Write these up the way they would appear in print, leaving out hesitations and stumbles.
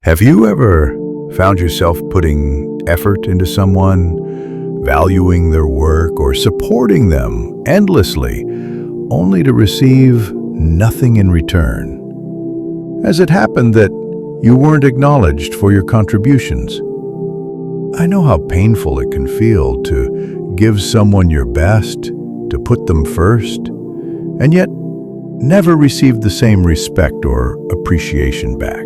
Have you ever found yourself putting effort into someone, valuing their work, or supporting them endlessly, only to receive nothing in return? Has it happened that you weren't acknowledged for your contributions? I know how painful it can feel to give someone your best, to put them first, and yet never receive the same respect or appreciation back.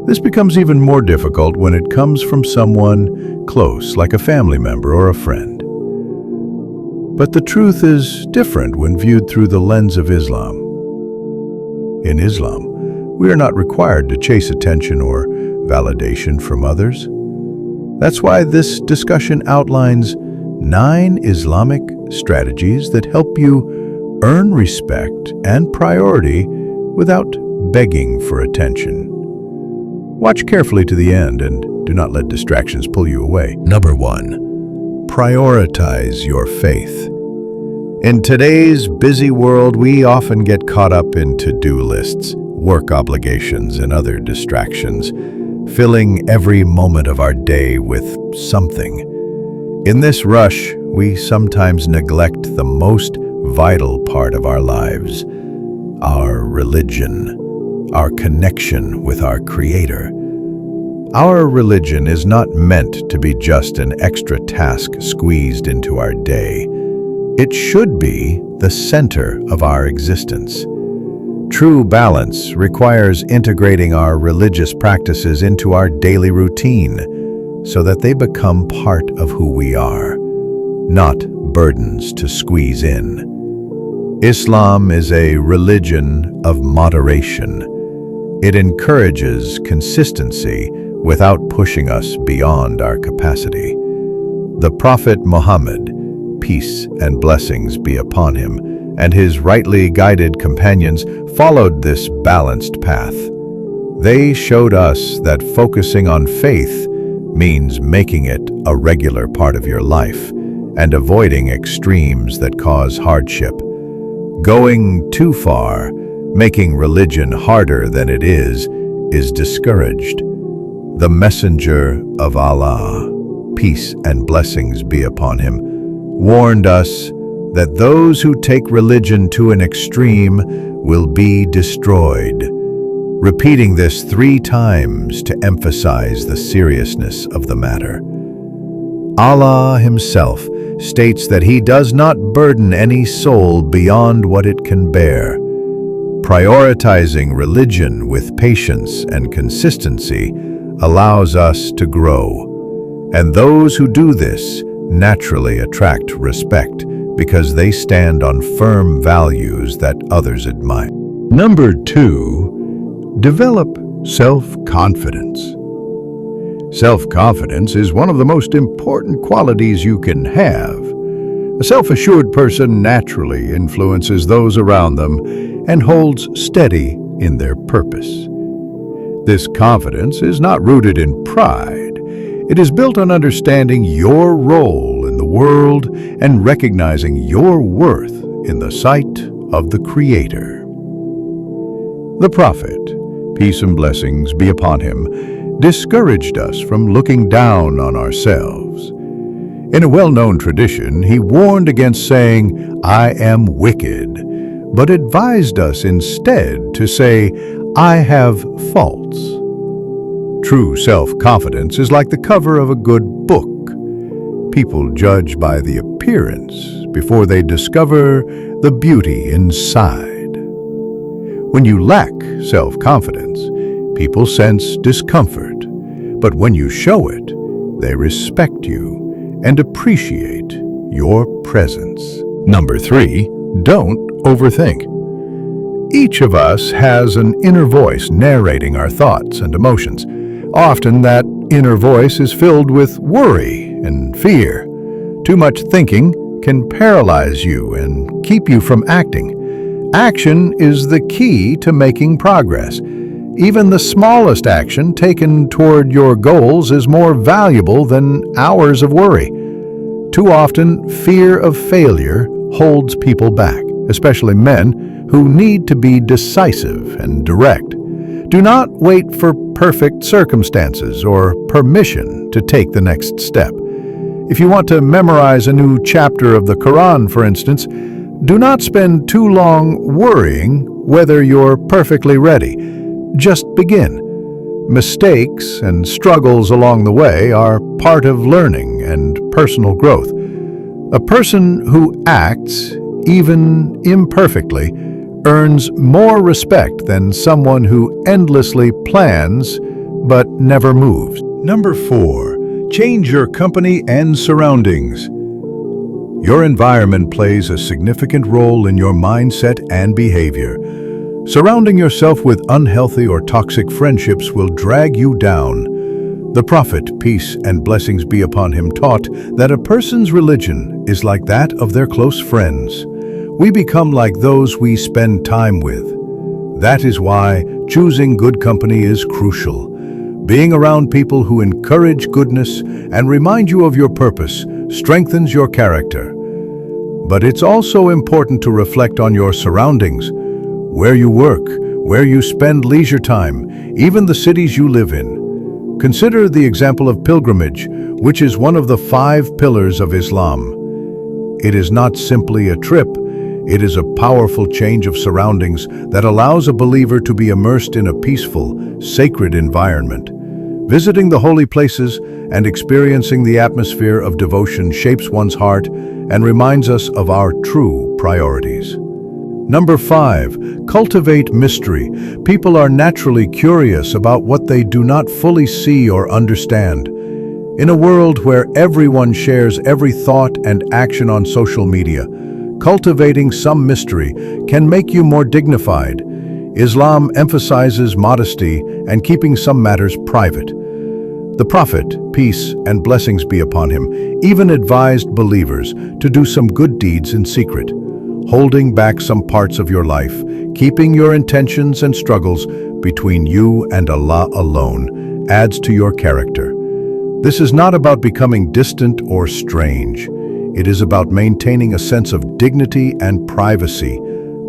This becomes even more difficult when it comes from someone close, like a family member or a friend. But the truth is different when viewed through the lens of Islam. In Islam, we are not required to chase attention or validation from others. That's why this discussion outlines 9 Islamic strategies that help you earn respect and priority without begging for attention. Watch carefully to the end and do not let distractions pull you away. Number 1. Prioritize your faith. In today's busy world, we often get caught up in to-do lists, work obligations, and other distractions, filling every moment of our day with something. In this rush, we sometimes neglect the most vital part of our lives, our religion, our connection with our Creator. Our religion is not meant to be just an extra task squeezed into our day. It should be the center of our existence. True balance requires integrating our religious practices into our daily routine so that they become part of who we are, not burdens to squeeze in. Islam is a religion of moderation. It encourages consistency without pushing us beyond our capacity. The Prophet Muhammad, peace and blessings be upon him, and his rightly guided companions followed this balanced path. They showed us that focusing on faith means making it a regular part of your life and avoiding extremes that cause hardship. Going too far, making religion harder than it is discouraged. The Messenger of Allah, peace and blessings be upon him, warned us that those who take religion to an extreme will be destroyed, repeating this 3 times to emphasize the seriousness of the matter. Allah himself states that he does not burden any soul beyond what it can bear. Prioritizing religion with patience and consistency allows us to grow, and those who do this naturally attract respect because they stand on firm values that others admire. Number 2, develop self-confidence. Self-confidence is one of the most important qualities you can have. A self-assured person naturally influences those around them and holds steady in their purpose. This confidence is not rooted in pride. It is built on understanding your role in the world and recognizing your worth in the sight of the Creator. The Prophet, peace and blessings be upon him, discouraged us from looking down on ourselves. In a well-known tradition, he warned against saying, "I am wicked," but advised us instead to say, "I have faults." True self-confidence is like the cover of a good book. People judge by the appearance before they discover the beauty inside. When you lack self-confidence, people sense discomfort, but when you show it, they respect you and appreciate your presence. Number 3, don't overthink. Each of us has an inner voice narrating our thoughts and emotions. Often that inner voice is filled with worry and fear. Too much thinking can paralyze you and keep you from acting. Action is the key to making progress. Even the smallest action taken toward your goals is more valuable than hours of worry. Too often, fear of failure holds people back, especially men who need to be decisive and direct. Do not wait for perfect circumstances or permission to take the next step. If you want to memorize a new chapter of the Quran, for instance, do not spend too long worrying whether you're perfectly ready. Just begin. Mistakes and struggles along the way are part of learning and personal growth. A person who acts, even imperfectly, earns more respect than someone who endlessly plans but never moves. Number 4, change your company and surroundings. Your environment plays a significant role in your mindset and behavior. Surrounding yourself with unhealthy or toxic friendships will drag you down. The Prophet, peace and blessings be upon him, taught that a person's religion is like that of their close friends. We become like those we spend time with. That is why choosing good company is crucial. Being around people who encourage goodness and remind you of your purpose strengthens your character. But it's also important to reflect on your surroundings, where you work, where you spend leisure time, even the cities you live in. Consider the example of pilgrimage, which is one of the 5 pillars of Islam. It is not simply a trip, it is a powerful change of surroundings that allows a believer to be immersed in a peaceful, sacred environment. Visiting the holy places and experiencing the atmosphere of devotion shapes one's heart and reminds us of our true priorities. Number 5, cultivate mystery. People are naturally curious about what they do not fully see or understand. In a world where everyone shares every thought and action on social media, cultivating some mystery can make you more dignified. Islam emphasizes modesty and keeping some matters private. The Prophet, peace and blessings be upon him, even advised believers to do some good deeds in secret. Holding back some parts of your life, keeping your intentions and struggles between you and Allah alone, adds to your character. This is not about becoming distant or strange. It is about maintaining a sense of dignity and privacy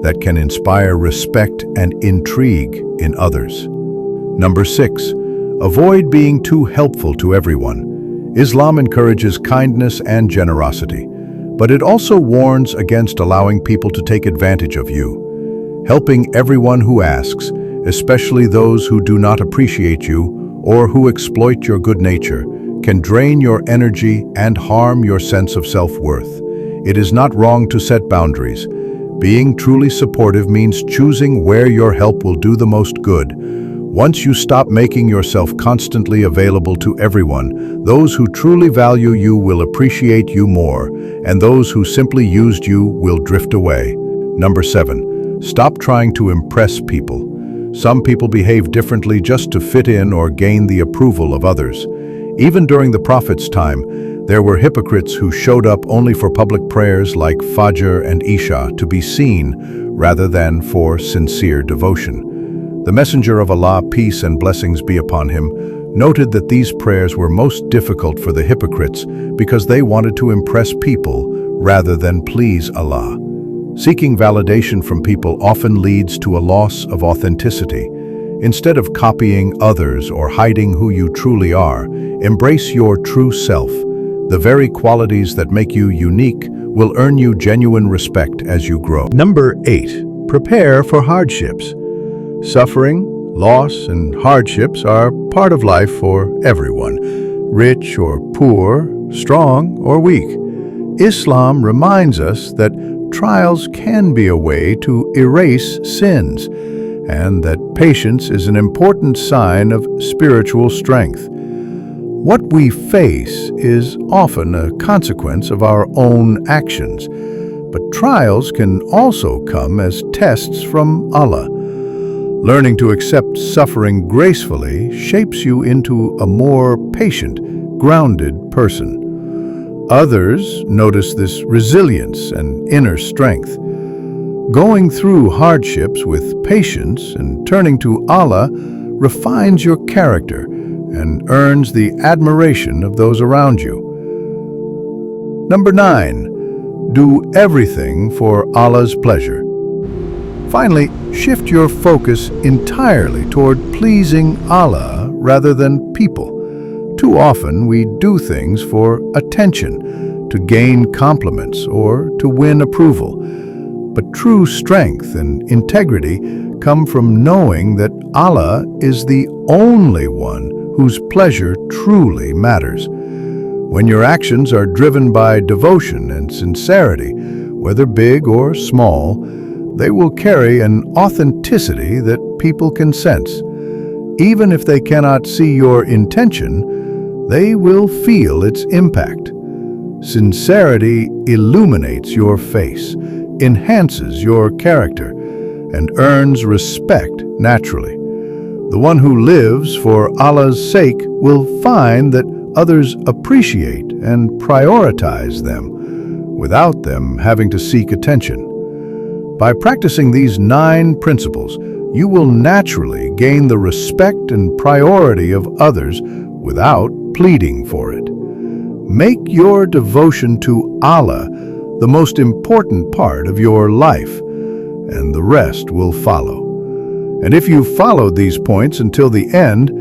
that can inspire respect and intrigue in others. Number 6, avoid being too helpful to everyone. Islam encourages kindness and generosity, but it also warns against allowing people to take advantage of you. Helping everyone who asks, especially those who do not appreciate you or who exploit your good nature, can drain your energy and harm your sense of self-worth. It is not wrong to set boundaries. Being truly supportive means choosing where your help will do the most good. Once you stop making yourself constantly available to everyone, those who truly value you will appreciate you more, and those who simply used you will drift away. Number 7, stop trying to impress people. Some people behave differently just to fit in or gain the approval of others. Even during the Prophet's time, there were hypocrites who showed up only for public prayers like Fajr and Isha to be seen rather than for sincere devotion. The Messenger of Allah, peace and blessings be upon him, noted that these prayers were most difficult for the hypocrites because they wanted to impress people rather than please Allah. Seeking validation from people often leads to a loss of authenticity. Instead of copying others or hiding who you truly are, embrace your true self. The very qualities that make you unique will earn you genuine respect as you grow. Number 8, prepare for hardships. Suffering, loss, and hardships are part of life for everyone, rich or poor, strong or weak. Islam reminds us that trials can be a way to erase sins, and that patience is an important sign of spiritual strength. What we face is often a consequence of our own actions, but trials can also come as tests from Allah. Learning to accept suffering gracefully shapes you into a more patient, grounded person. Others notice this resilience and inner strength. Going through hardships with patience and turning to Allah refines your character and earns the admiration of those around you. Number 9, do everything for Allah's pleasure. Finally, shift your focus entirely toward pleasing Allah rather than people. Too often we do things for attention, to gain compliments or to win approval. But true strength and integrity come from knowing that Allah is the only one whose pleasure truly matters. When your actions are driven by devotion and sincerity, whether big or small, they will carry an authenticity that people can sense. Even if they cannot see your intention, they will feel its impact. Sincerity illuminates your face, enhances your character, and earns respect naturally. The one who lives for Allah's sake will find that others appreciate and prioritize them, without them having to seek attention. By practicing these 9 principles, you will naturally gain the respect and priority of others without pleading for it. Make your devotion to Allah the most important part of your life, and the rest will follow. And if you followed these points until the end,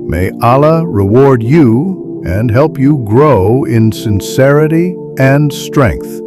may Allah reward you and help you grow in sincerity and strength.